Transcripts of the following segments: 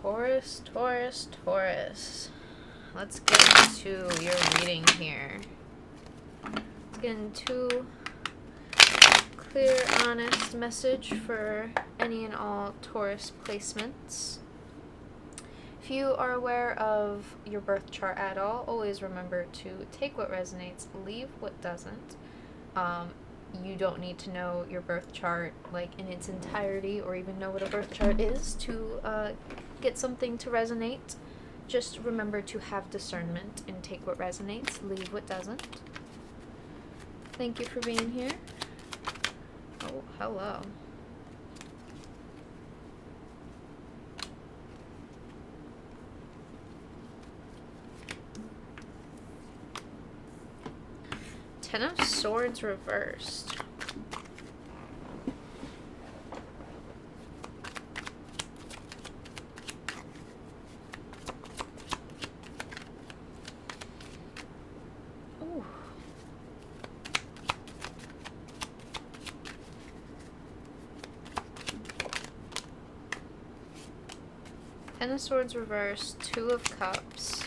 Taurus, Taurus, Taurus. Let's get into your reading here. Let's get into clear, honest message for any and all Taurus placements. If you are aware of your birth chart at all, always remember to take what resonates, leave what doesn't. You don't need to know your birth chart like in its entirety or even know what a birth chart is to get something to resonate. Just remember to have discernment and take what resonates, leave what doesn't. Thank you for being here. Oh, hello. Ten of Swords reversed. Ooh. Ten of Swords reversed, Two of Cups.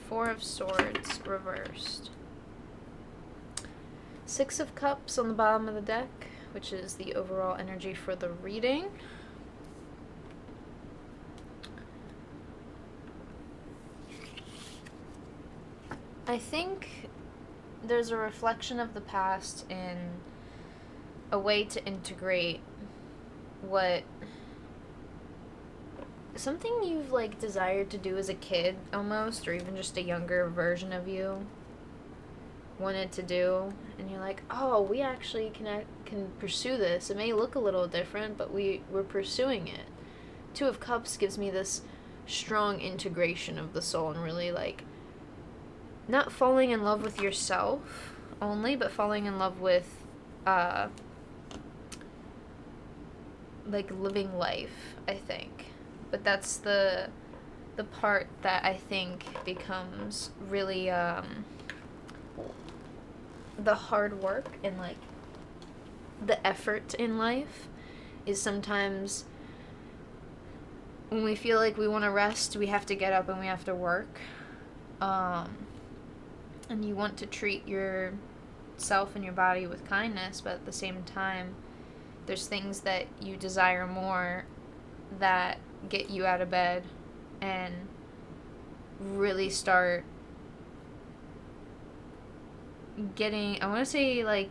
Four of Swords reversed. Six of Cups on the bottom of the deck, which is the overall energy for the reading. I think there's a reflection of the past in a way to integrate what something you've like desired to do as a kid almost, or even just a younger version of you wanted to do, and you're like, oh, we actually can pursue this. It may look a little different, but we're pursuing it. Two of Cups gives me this strong integration of the soul and really like not falling in love with yourself only, but falling in love with like living life, I think. But that's the part that I think becomes really the hard work and like the effort in life is sometimes when we feel like we want to rest, we have to get up and we have to work. And you want to treat yourself and your body with kindness, but at the same time, there's things that you desire more that get you out of bed and really start getting, I want to say, like,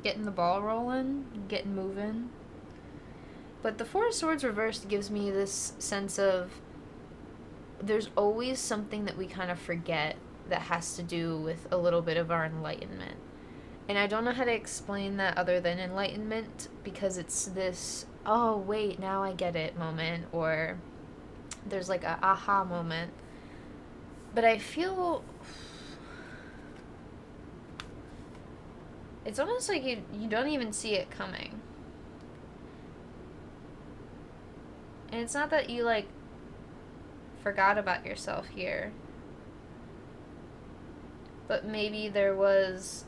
getting the ball rolling, getting moving. But the Four of Swords reversed gives me this sense of there's always something that we kind of forget that has to do with a little bit of our enlightenment. And I don't know how to explain that other than enlightenment, because it's this, oh, wait, now I get it moment, or there's like a aha moment. But I feel it's almost like you don't even see it coming. And it's not that you like forgot about yourself here, but maybe there was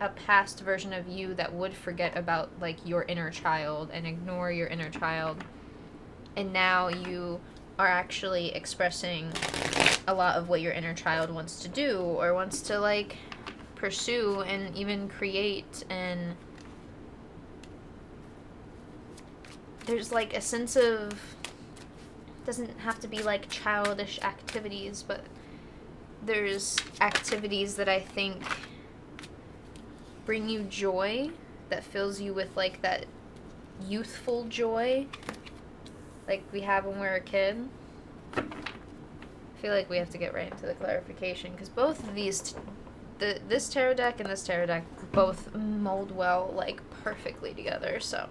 a past version of you that would forget about like your inner child and ignore your inner child, and now you are actually expressing a lot of what your inner child wants to do or wants to like pursue and even create. And there's like a sense of, doesn't have to be like childish activities, but there's activities that I think bring you joy, that fills you with like that youthful joy like we have when we're a kid. I feel like we have to get right into the clarification, because both of these, this tarot deck and this tarot deck both mold well, like perfectly together. So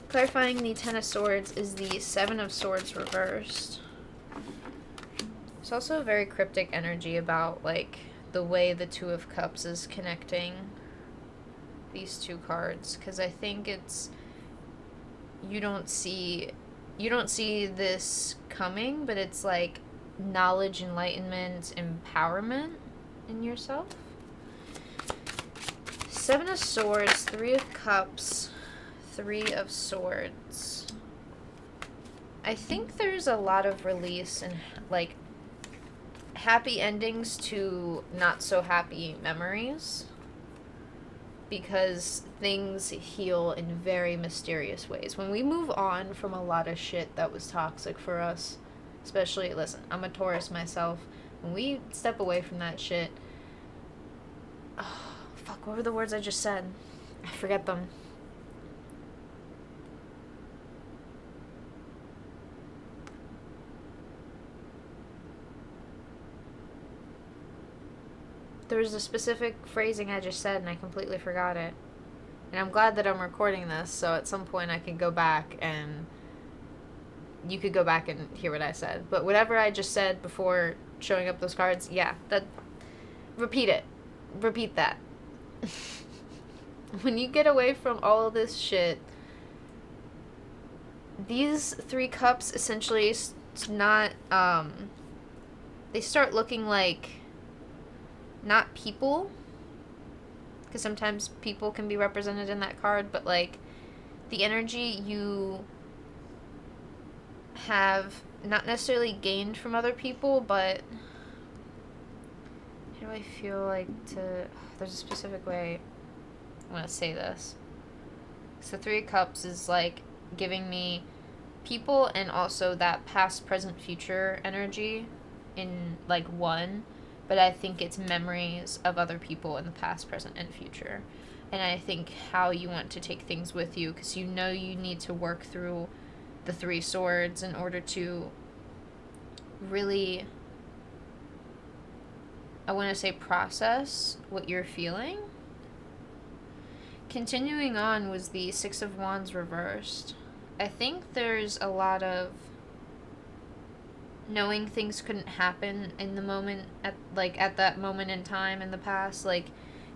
clarifying the Ten of Swords is the Seven of Swords reversed. There's also a very cryptic energy about like the way the Two of Cups is connecting these two cards, because I think it's, you don't see this coming, but it's like knowledge, enlightenment, empowerment. in yourself. Seven of Swords, Three of Cups, Three of Swords. I think there's a lot of release and, like, happy endings to not so happy memories, because things heal in very mysterious ways. When we move on from a lot of shit that was toxic for us, especially, listen, I'm a Taurus myself, when we step away from that shit, oh, fuck, what were the words I just said? I forget them. There was a specific phrasing I just said and I completely forgot it. And I'm glad that I'm recording this, so at some point I can go back and you could go back and hear what I said. But whatever I just said before showing up those cards, yeah, repeat it. Repeat that. When you get away from all of this shit, these Three Cups essentially not, they start looking like not people, because sometimes people can be represented in that card, but like the energy you have not necessarily gained from other people, but how do I feel like there's a specific way I want to say this. So Three of Cups is like giving me people and also that past, present, future energy in like one. But I think it's memories of other people in the past, present, and future. And I think how you want to take things with you, because you know you need to work through the Three Swords in order to really, I want to say, process what you're feeling. Continuing on was the Six of Wands reversed. I think there's a lot of knowing things couldn't happen in the moment, at that moment in time in the past. Like,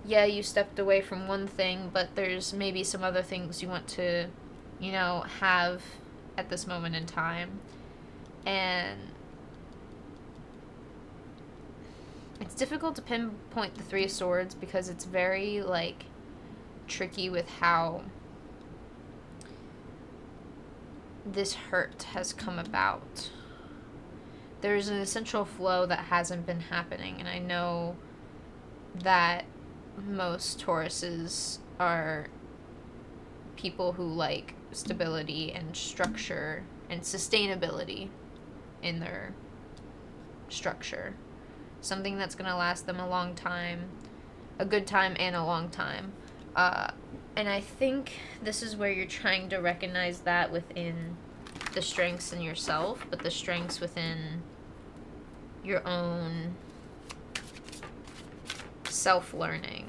yeah, you stepped away from one thing, but there's maybe some other things you want to, have at this moment in time. And it's difficult to pinpoint the Three of Swords because it's very, like, tricky with how this hurt has come about. There's an essential flow that hasn't been happening, and I know that most Tauruses are people who like stability and structure and sustainability in their structure. Something that's going to last them a long time, a good time and a long time. And I think this is where you're trying to recognize that within the strengths in yourself, but the strengths within your own self-learning.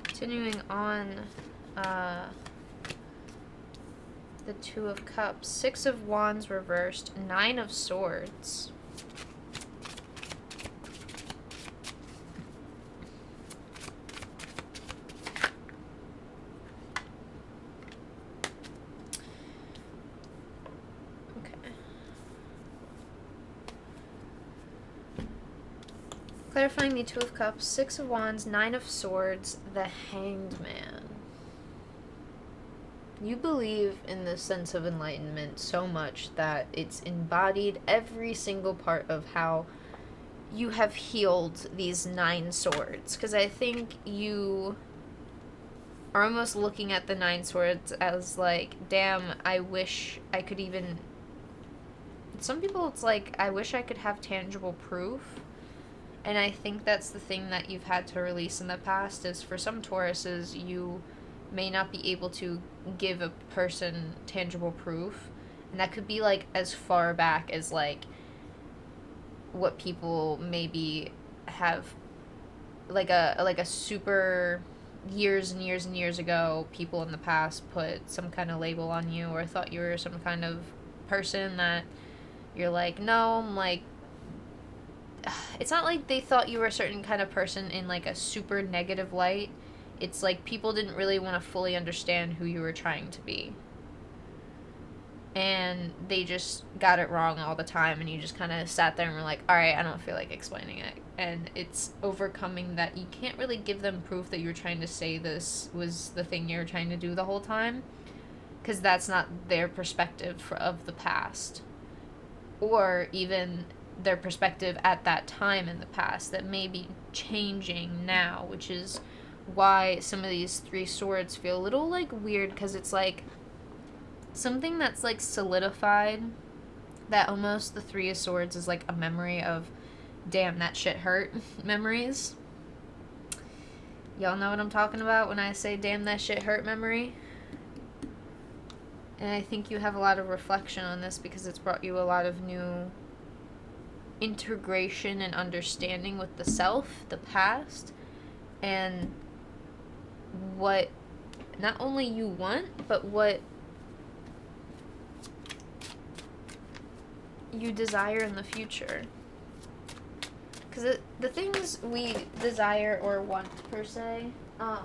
Continuing on, the Two of Cups, Six of Wands reversed, Nine of Swords. Clarifying the Two of Cups, Six of Wands, Nine of Swords, the Hanged Man. You believe in the sense of enlightenment so much that it's embodied every single part of how you have healed these 9 swords. Because I think you are almost looking at the 9 swords as like, damn, I wish I could even... Some people it's like, I wish I could have tangible proof. And I think that's the thing that you've had to release in the past, is for some Tauruses, you may not be able to give a person tangible proof. And that could be, like, as far back as, like, what people maybe have, like a super years and years and years ago, people in the past put some kind of label on you or thought you were some kind of person that you're like, no, I'm like, it's not like they thought you were a certain kind of person in, like, a super negative light. It's like people didn't really want to fully understand who you were trying to be. and they just got it wrong all the time, and you just kind of sat there and were like, all right, I don't feel like explaining it. And it's overcoming that. You can't really give them proof that you're trying to say this was the thing you were trying to do the whole time, because that's not their perspective of the past, or even their perspective at that time in the past that may be changing now, which is why some of these three swords feel a little like weird, because it's like something that's like solidified, that almost the three of swords is like a memory of damn that shit hurt memories. Y'all know what I'm talking about when I say damn that shit hurt memory. And I think you have a lot of reflection on this because it's brought you a lot of new integration and understanding with the self, the past, and what not only you want, but what you desire in the future. Because the things we desire or want, per se, I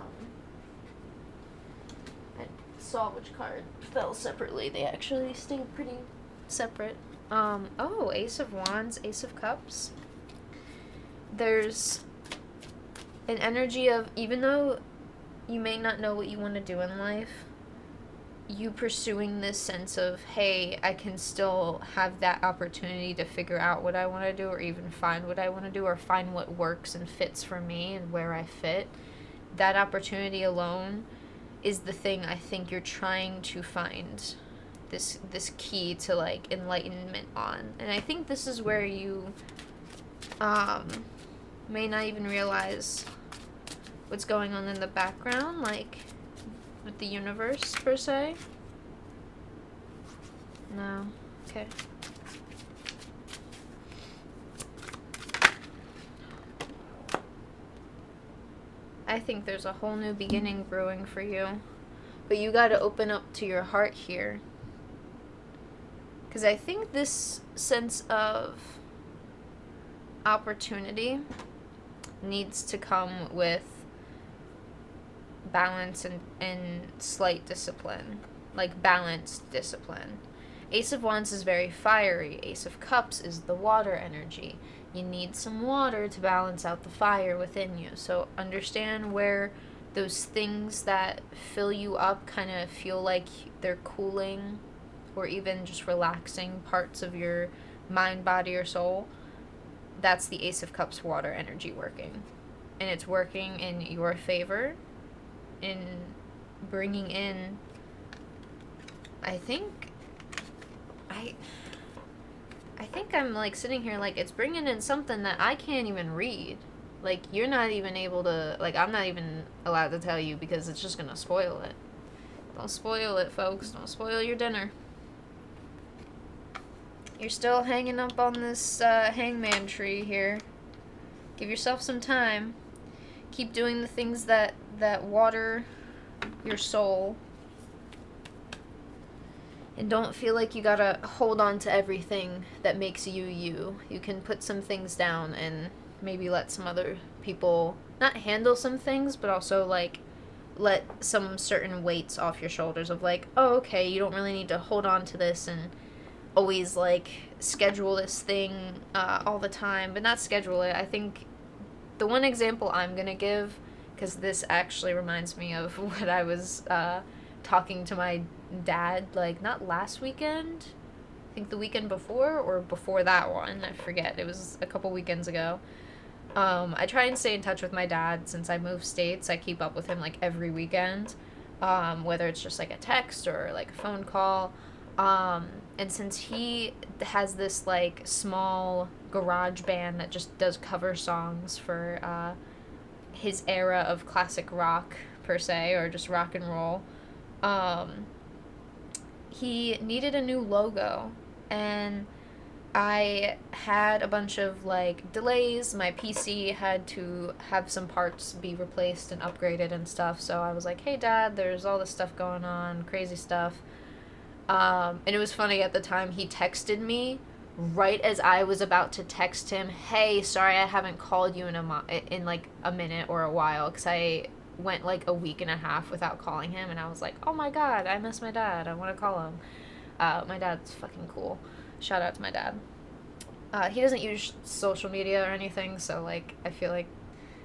saw which card fell separately. They actually stayed pretty separate. Oh, Ace of Wands, Ace of Cups. There's an energy of, even though you may not know what you want to do in life, you pursuing this sense of, hey, I can still have that opportunity to figure out what I want to do, or even find what I want to do, or find what works and fits for me and where I fit. That opportunity alone is the thing I think you're trying to find this key to, like, enlightenment on. And I think this is where you may not even realize what's going on in the background, like with the universe, per se. No. Okay. I think there's a whole new beginning brewing for you. But you gotta open up to your heart here. Because I think this sense of opportunity needs to come with balance and slight discipline. Like balanced discipline. Ace of Wands is very fiery. Ace of Cups is the water energy. You need some water to balance out the fire within you. So understand where those things that fill you up kind of feel like they're cooling, or even just relaxing parts of your mind, body, or soul. That's the Ace of Cups water energy working. And it's working in your favor, in bringing in, I think I'm like sitting here like it's bringing in something that I can't even read. Like, you're not even able to, like, I'm not even allowed to tell you because it's just gonna spoil it. Don't spoil it, folks. Don't spoil your dinner. You're still hanging up on this hangman tree here. Give yourself some time. Keep doing the things that water your soul. And don't feel like you gotta hold on to everything that makes you you. You can put some things down and maybe let some other people not handle some things, but also, like, let some certain weights off your shoulders of, like, oh, okay, you don't really need to hold on to this and always, like, schedule this thing all the time. But not schedule it. I think the one example I'm gonna give, because this actually reminds me of what I was talking to my dad, like, not last weekend, I think the weekend before, or before that one, I forget, it was a couple weekends ago. I try and stay in touch with my dad since I moved states. I keep up with him, like, every weekend, whether it's just, like, a text or, like, a phone call, and since he has this, like, small garage band that just does cover songs for his era of classic rock, per se, or just rock and roll, he needed a new logo, and I had a bunch of, like, delays. My PC had to have some parts be replaced and upgraded and stuff, so I was like, hey, Dad, there's all this stuff going on, crazy stuff. And it was funny, at the time, he texted me right as I was about to text him, hey, sorry I haven't called you in like, a minute or a while, because I went, like, a week and a half without calling him, and I was like, oh my god, I miss my dad, I want to call him. My dad's fucking cool. Shout out to my dad. He doesn't use social media or anything, so, like, I feel like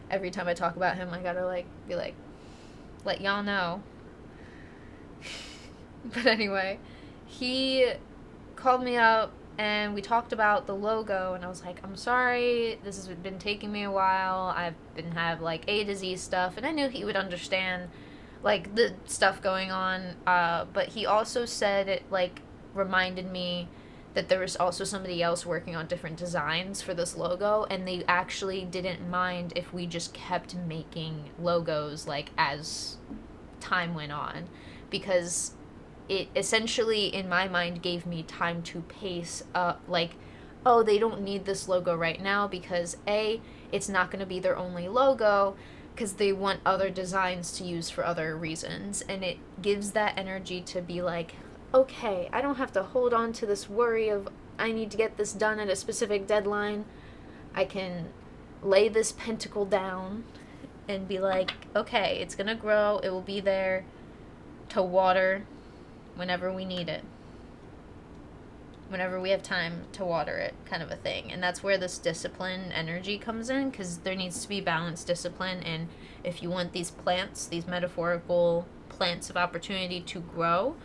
every time I talk about him, I gotta, like, be like, let y'all know. But anyway, he called me up and we talked about the logo, and I was like, I'm sorry, this has been taking me a while. I've been have like A to Z stuff, and I knew he would understand like the stuff going on. But he also said it like reminded me that there was also somebody else working on different designs for this logo, and they actually didn't mind if we just kept making logos like as time went on, because it essentially in my mind gave me time to pace up, like, oh, they don't need this logo right now because A, it's not going to be their only logo because they want other designs to use for other reasons, and it gives that energy to be like, okay, I don't have to hold on to this worry of I need to get this done at a specific deadline. I can lay this pentacle down and be like, okay, it's gonna grow, it will be there to water whenever we need it, whenever we have time to water it, kind of a thing. And that's where this discipline energy comes in, because there needs to be balanced discipline. And if you want these plants, these metaphorical plants of opportunity to grow,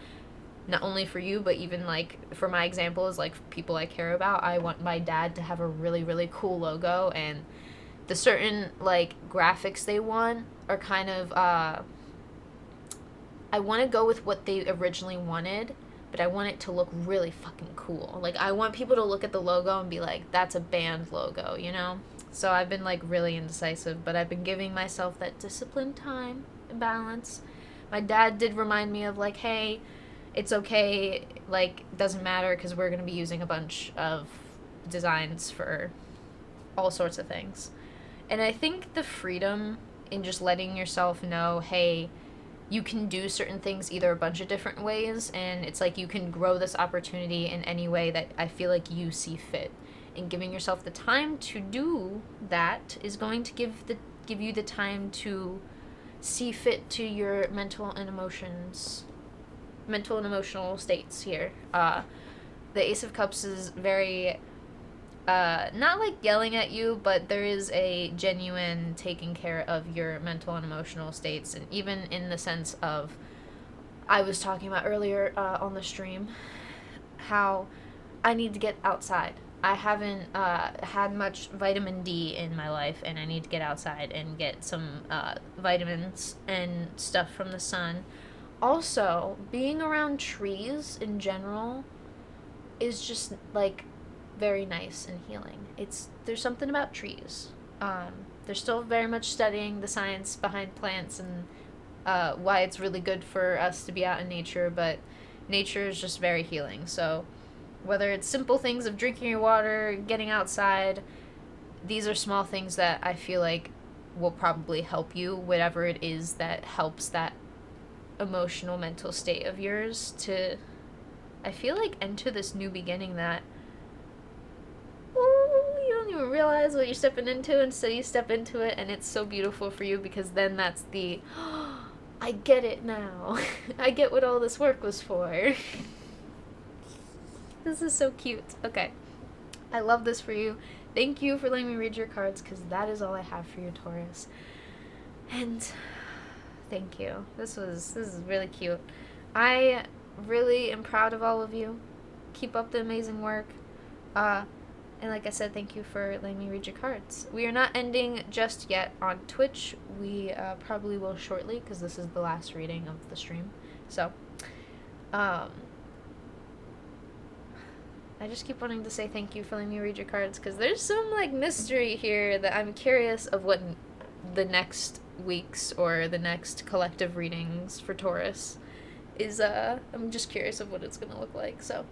not only for you, but even like for my examples, like people I care about, I want my dad to have a really, really cool logo, and the certain like graphics they want are kind of I want to go with what they originally wanted, but I want it to look really fucking cool. Like, I want people to look at the logo and be like, that's a band logo, you know? So I've been like really indecisive, but I've been giving myself that disciplined time and balance. My dad did remind me of like, hey, it's okay, like, doesn't matter because we're going to be using a bunch of designs for all sorts of things. And I think the freedom in just letting yourself know, hey, you can do certain things either a bunch of different ways, and it's like you can grow this opportunity in any way that I feel like you see fit. And giving yourself the time to do that is going to give you the time to see fit to your mental and emotional states here. The Ace of Cups is very not like yelling at you, but there is a genuine taking care of your mental and emotional states. And even in the sense of, I was talking about earlier on the stream, how I need to get outside. I haven't had much vitamin D in my life, and I need to get outside and get some vitamins and stuff from the sun. Also, being around trees in general is just like very nice and healing. There's something about trees. They're still very much studying the science behind plants and why it's really good for us to be out in nature, but nature is just very healing. So whether it's simple things of drinking your water, getting outside, these are small things that I feel like will probably help you, whatever it is that helps that emotional mental state of yours to, I feel like, enter this new beginning that you don't even realize what you're stepping into until you step into it, and it's so beautiful for you, because then that's the I get it now. I get what all this work was for. This is so cute. Okay, I love this for you. Thank you for letting me read your cards, because that is all I have for you, Taurus. And thank you. This is really cute. I really am proud of all of you. Keep up the amazing work. And like I said, thank you for letting me read your cards. We are not ending just yet on Twitch. We probably will shortly, because this is the last reading of the stream. So, I just keep wanting to say thank you for letting me read your cards, because there's some, like, mystery here that I'm curious of what the next week's or the next collective readings for Taurus is. I'm just curious of what it's going to look like. So,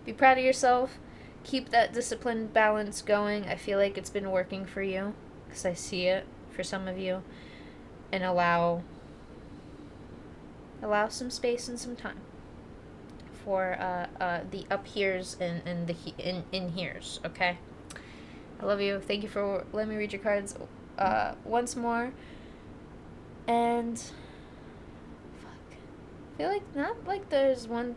be proud of yourself. Keep that disciplined balance going. I feel like it's been working for you, because I see it for some of you. And allow some space and some time for the up here's and the in here's, okay? I love you. Thank you for letting me read your cards once more. And fuck, I feel like not like there's one.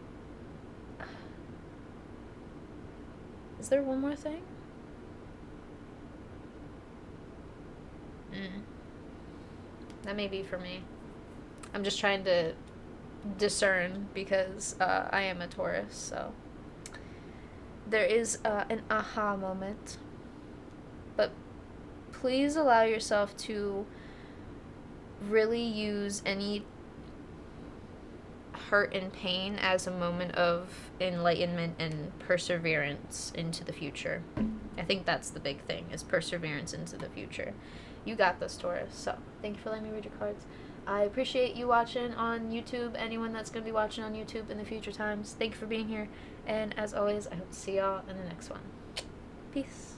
there one more thing? That may be for me. I'm just trying to discern because I am a Taurus, so there is an aha moment. But please allow yourself to really use any hurt and pain as a moment of enlightenment and perseverance into the future. I think that's the big thing, is perseverance into the future. You got this, Taurus. So thank you for letting me read your cards. I appreciate you watching on YouTube. Anyone that's going to be watching on YouTube in the future times, thank you for being here. And as always, I hope to see y'all in the next one. Peace.